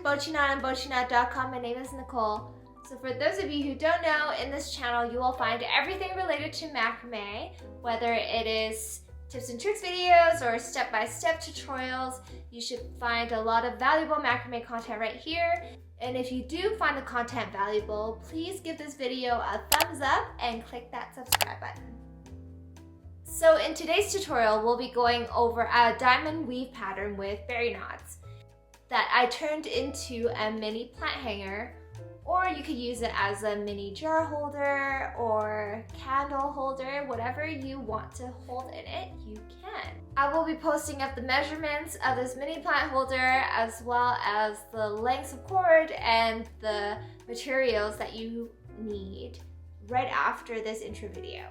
Bochiknot and Bochiknot.com. My name is Nicole. So for those of you who don't know, in this channel you will find everything related to macrame, whether it is tips and tricks videos or step-by-step tutorials. You should find a lot of valuable macrame content right here. And if you do find the content valuable, please give this video a thumbs up and click that subscribe button. So in today's tutorial, we'll be going over a diamond weave pattern with berry knots that I turned into a mini plant hanger, or you could use it as a mini jar holder or candle holder, whatever you want to hold in it, you can. I will be posting up the measurements of this mini plant holder as well as the lengths of cord and the materials that you need right after this intro video.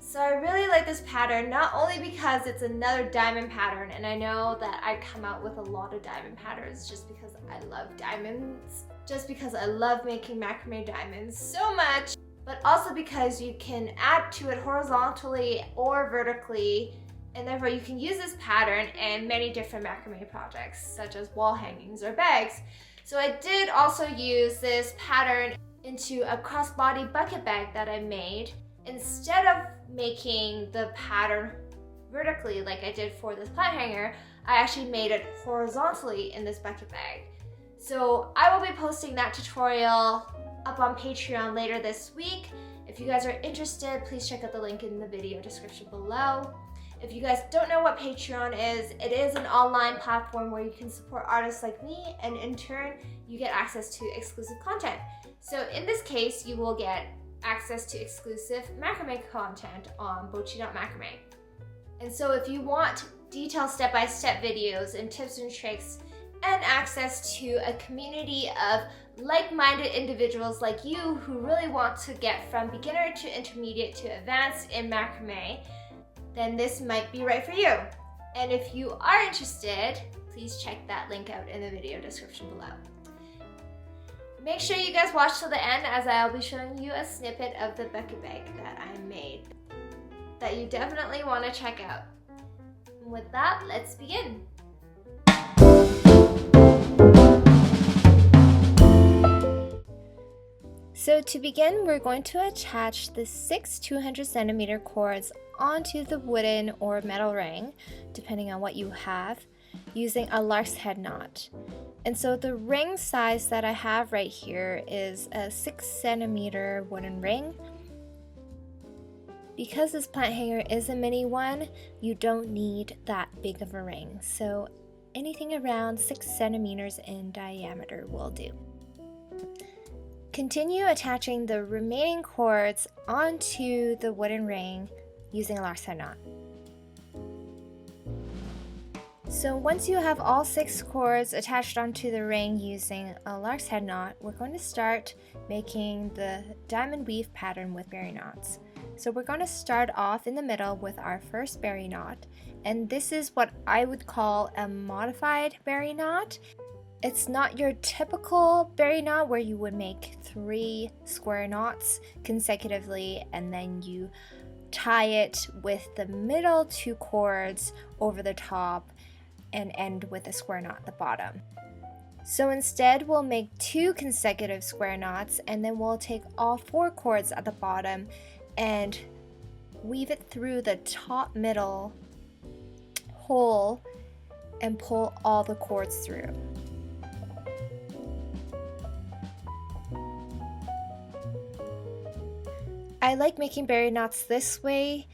So I really like this pattern, not only because it's another diamond pattern, and I know that I come out with a lot of diamond patterns just because I love diamonds, just because I love making macrame diamonds so much, but also because you can add to it horizontally or vertically, and therefore you can use this pattern in many different macrame projects, such as wall hangings or bags. So I did also use this pattern into a crossbody bucket bag that I made. Instead of making the pattern vertically like I did for this plant hanger, I actually made it horizontally in this bucket bag. So I will be posting that tutorial up on Patreon later this week. If you guys are interested, please check out the link in the video description below. If you guys don't know what Patreon is, it is an online platform where you can support artists like me, and in turn, you get access to exclusive content. So in this case, you will get access to exclusive macrame content on Bochiknot Macrame. And so if you want detailed step-by-step videos and tips and tricks and access to a community of like-minded individuals like you who really want to get from beginner to intermediate to advanced in macrame, then this might be right for you. And if you are interested, please check that link out in the video description below. Make sure you guys watch till the end, as I'll be showing you a snippet of the bucket bag that I made that you definitely want to check out. And with that, let's begin. So to begin, we're going to attach the 6 200cm cords onto the wooden or metal ring, depending on what you have, using a lark's head knot. And so the ring size that I have right here is a 6cm wooden ring. Because this plant hanger is a mini one, you don't need that big of a ring. So anything around 6cm in diameter will do. Continue attaching the remaining cords onto the wooden ring using a lark's head knot. So once you have all 6 cords attached onto the ring using a lark's head knot, we're going to start making the diamond weave pattern with berry knots. So we're going to start off in the middle with our first berry knot, and this is what I would call a modified berry knot. It's not your typical berry knot where you would make 3 square knots consecutively and then you tie it with the middle 2 cords over the top and end with a square knot at the bottom. So instead, we'll make 2 consecutive square knots, and then we'll take all 4 cords at the bottom and weave it through the top middle hole and pull all the cords through. I like making berry knots this way,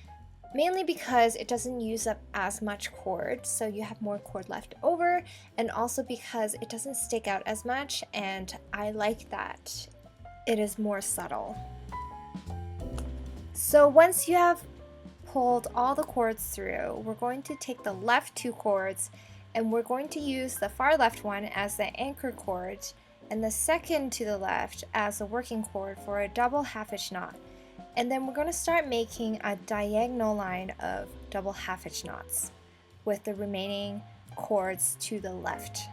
mainly because it doesn't use up as much cord, so you have more cord left over, and also because it doesn't stick out as much, and I like that. It is more subtle. So once you have pulled all the cords through, we're going to take the left 2 cords, and we're going to use the far left one as the anchor cord, and the second to the left as a working cord for a double half-hitch knot. And then we're going to start making a diagonal line of double half-hitch knots with the remaining cords to the left.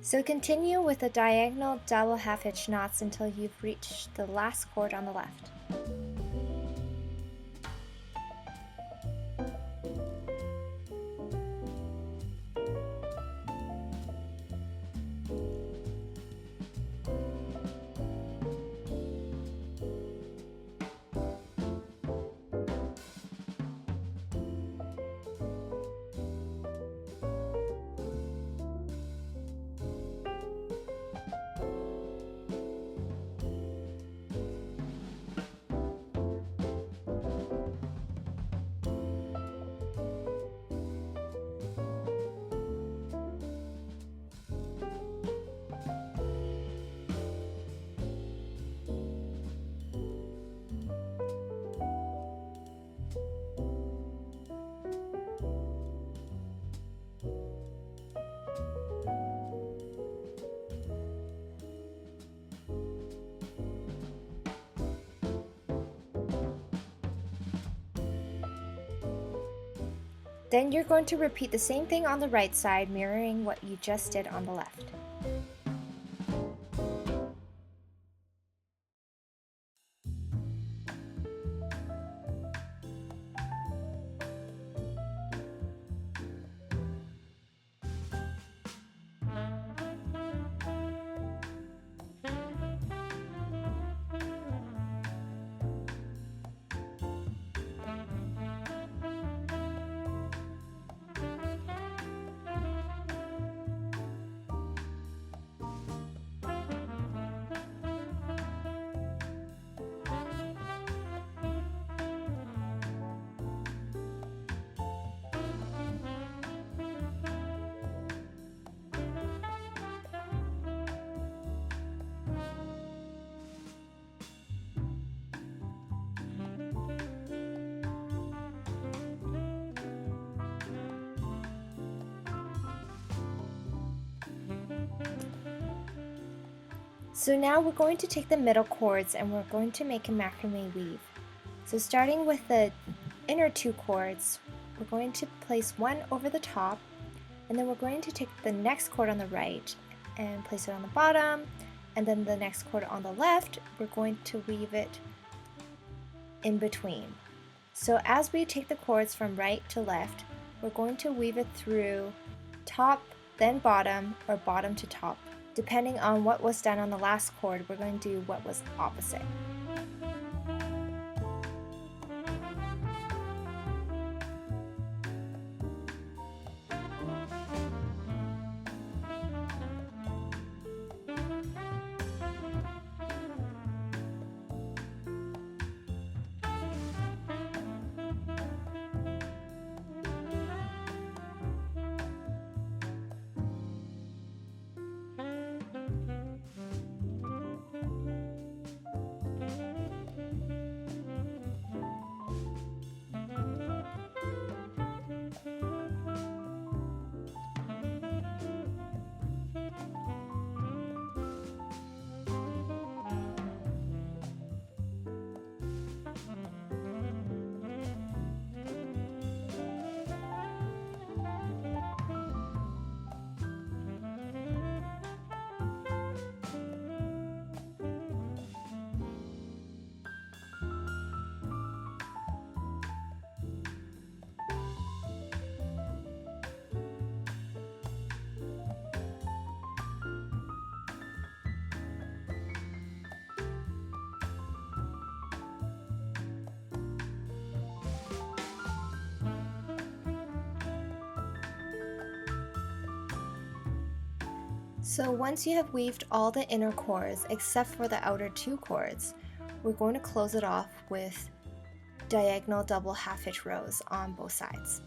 So continue with the diagonal double half-hitch knots until you've reached the last cord on the left. Then you're going to repeat the same thing on the right side, mirroring what you just did on the left. So now we're going to take the middle cords and we're going to make a macrame weave. So starting with the inner two cords, we're going to place one over the top, and then we're going to take the next cord on the right and place it on the bottom, and then the next cord on the left, we're going to weave it in between. So as we take the cords from right to left, we're going to weave it through top, then bottom, or bottom to top. Depending on what was done on the last cord, we're going to do what was opposite. So once you have weaved all the inner cords except for the outer two cords, we're going to close it off with diagonal double half hitch rows on both sides.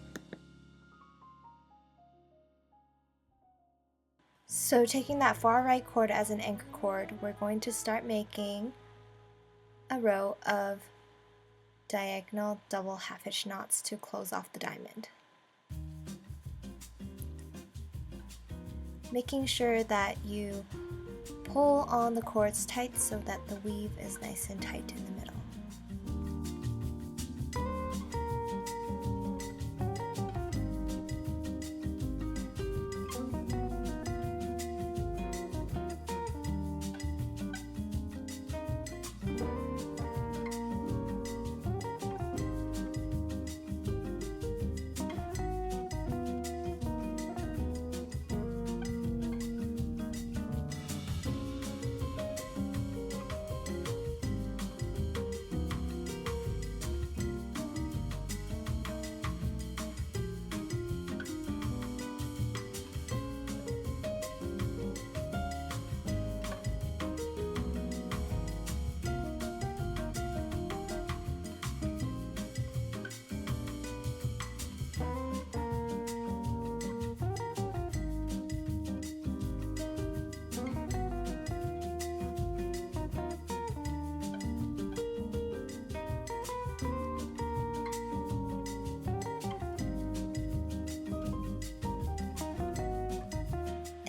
So taking that far right cord as an anchor cord, we're going to start making a row of diagonal double half hitch knots to close off the diamond. Making sure that you pull on the cords tight so that the weave is nice and tight in the middle.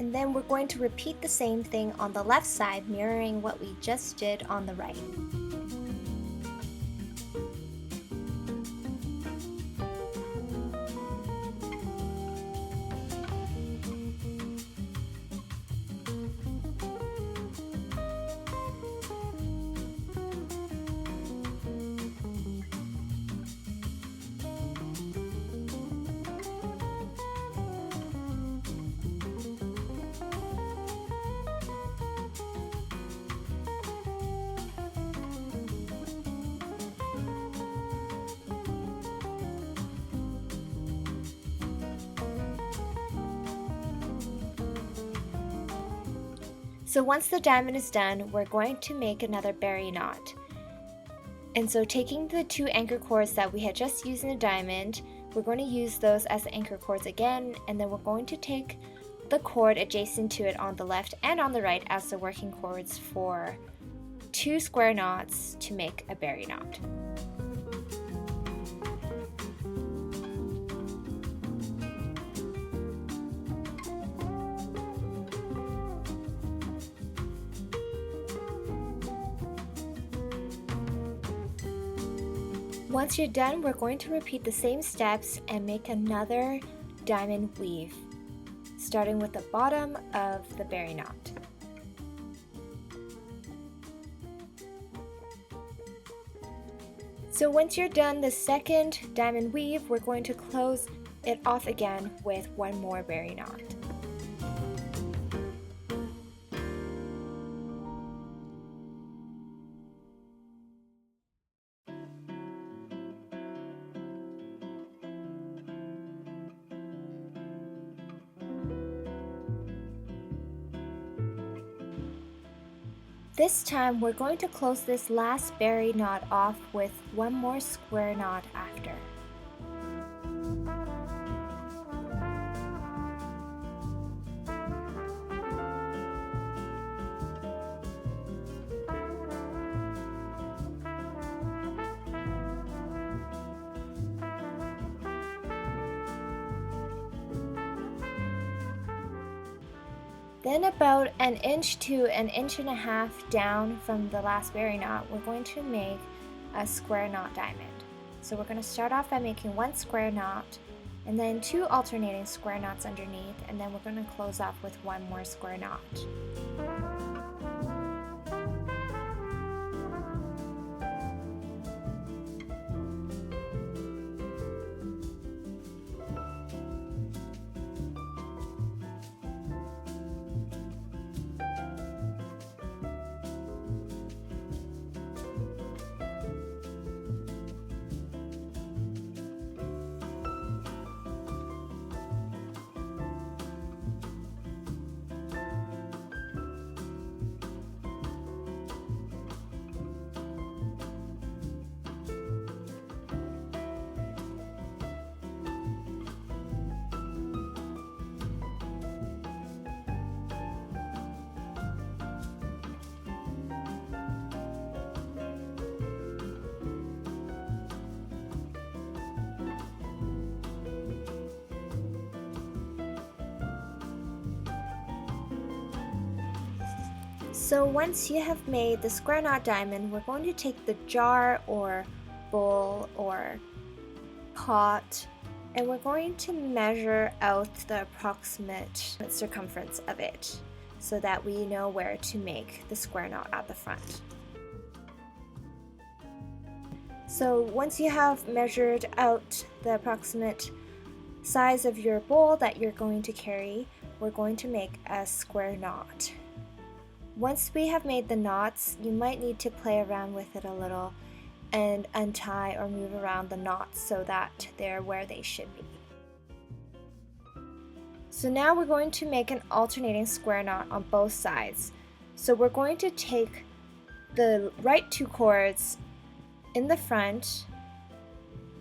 And then we're going to repeat the same thing on the left side, mirroring what we just did on the right. So once the diamond is done, we're going to make another berry knot. And so taking the 2 anchor cords that we had just used in the diamond, we're going to use those as the anchor cords again, and then we're going to take the cord adjacent to it on the left and on the right as the working cords for 2 square knots to make a berry knot. Once you're done, we're going to repeat the same steps and make another diamond weave, starting with the bottom of the berry knot. So once you're done the second diamond weave, we're going to close it off again with one more berry knot. This time we're going to close this last berry knot off with one more square knot after. Then about 1 inch to 1.5 inches down from the last berry knot, we're going to make a square knot diamond. So we're going to start off by making 1 square knot and then 2 alternating square knots underneath, and then we're going to close off with 1 more square knot. So once you have made the square knot diamond, we're going to take the jar or bowl or pot and we're going to measure out the approximate circumference of it so that we know where to make the square knot at the front. So once you have measured out the approximate size of your bowl that you're going to carry, we're going to make a square knot. Once we have made the knots, you might need to play around with it a little and untie or move around the knots so that they're where they should be. So now we're going to make an alternating square knot on both sides. So we're going to take the right 2 cords in the front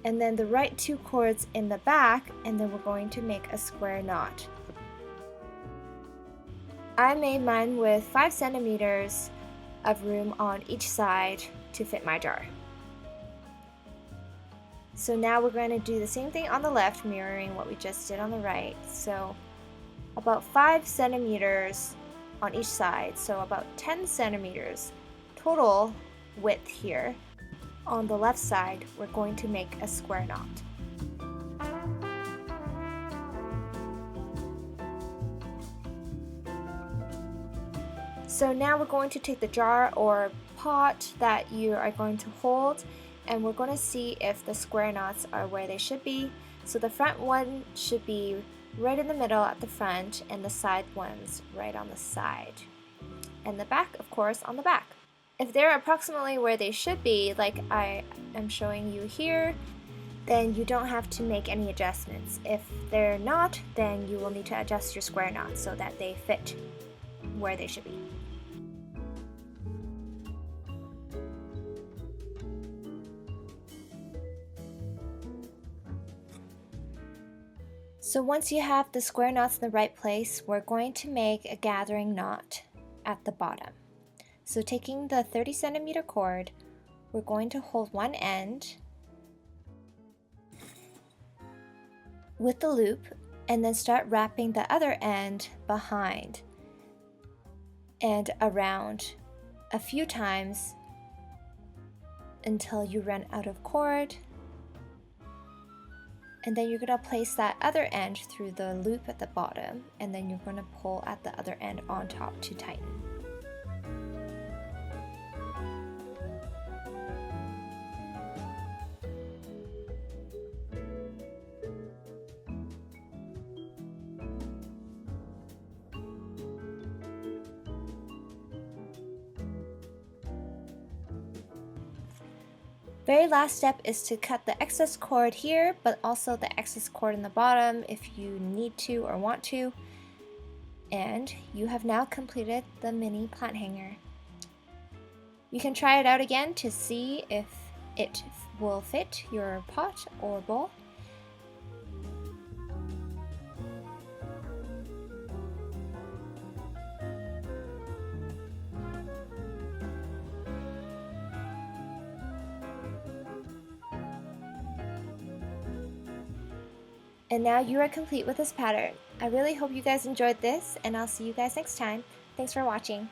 and then the right 2 cords in the back, and then we're going to make a square knot. I made mine with 5 centimeters of room on each side to fit my jar. So now we're going to do the same thing on the left, mirroring what we just did on the right. So about 5 centimeters on each side, so about 10 centimeters total width here. On the left side, we're going to make a square knot. So now we're going to take the jar or pot that you are going to hold, and we're going to see if the square knots are where they should be. So the front one should be right in the middle at the front, and the side ones right on the side. And the back, of course, on the back. If they're approximately where they should be, like I am showing you here, then you don't have to make any adjustments. If they're not, then you will need to adjust your square knots so that they fit where they should be. So once you have the square knots in the right place, we're going to make a gathering knot at the bottom. So taking the 30 centimeter cord, we're going to hold one end with the loop and then start wrapping the other end behind and around a few times until you run out of cord. And then you're going to place that other end through the loop at the bottom, and then you're going to pull at the other end on top to tighten. Very last step is to cut the excess cord here, but also the excess cord in the bottom if you need to or want to. And you have now completed the mini plant hanger. You can try it out again to see if it will fit your pot or bowl. And now you are complete with this pattern. I really hope you guys enjoyed this, and I'll see you guys next time. Thanks for watching.